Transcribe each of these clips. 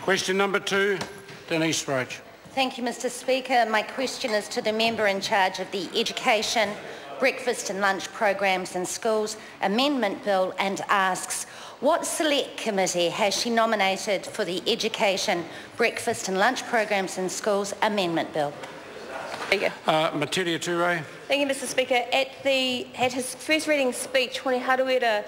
Question number 2, Denise Roche. Thank you, Mr Speaker. My question is to the member in charge of the Education, Breakfast and Lunch Programs in Schools Amendment Bill and asks, what select committee has she nominated for the Education, Breakfast and Lunch Programs in Schools Amendment Bill? Metiria Turei. Thank you, Mr Speaker. At his first reading speech, Hone Haruera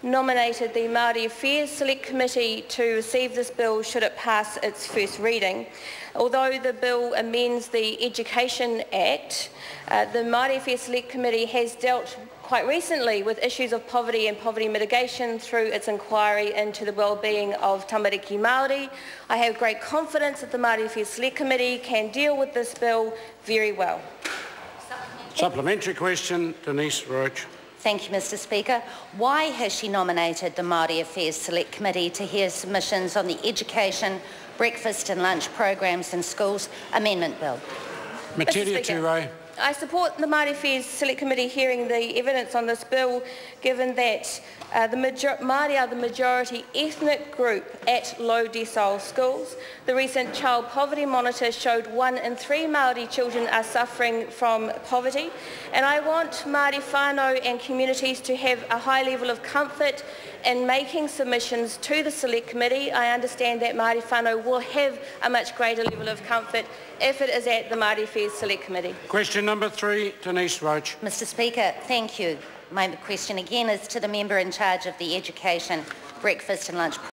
nominated the Māori Affairs Select Committee to receive this bill should it pass its first reading. Although the bill amends the Education Act, the Māori Affairs Select Committee has dealt quite recently with issues of poverty and poverty mitigation through its inquiry into the well-being of tamariki Māori. I have great confidence that the Māori Affairs Select Committee can deal with this bill very well. Supplementary question, Denise Roche. Thank you, Mr Speaker. Why has she nominated the Māori Affairs Select Committee to hear submissions on the Education, Breakfast and Lunch Programs in Schools Amendment Bill? Metiria Turei. I support the Māori Affairs Select Committee hearing the evidence on this bill, given that Māori are the majority ethnic group at low decile schools. The recent child poverty monitor showed 1 in 3 Māori children are suffering from poverty, and I want Māori whānau and communities to have a high level of comfort in making submissions to the Select Committee. I understand that Māori whānau will have a much greater level of comfort if it is at the Māori Affairs Select Committee. Question number 3, Denise Roche. Mr Speaker, thank you. My question again is to the member in charge of the Education, Breakfast and Lunch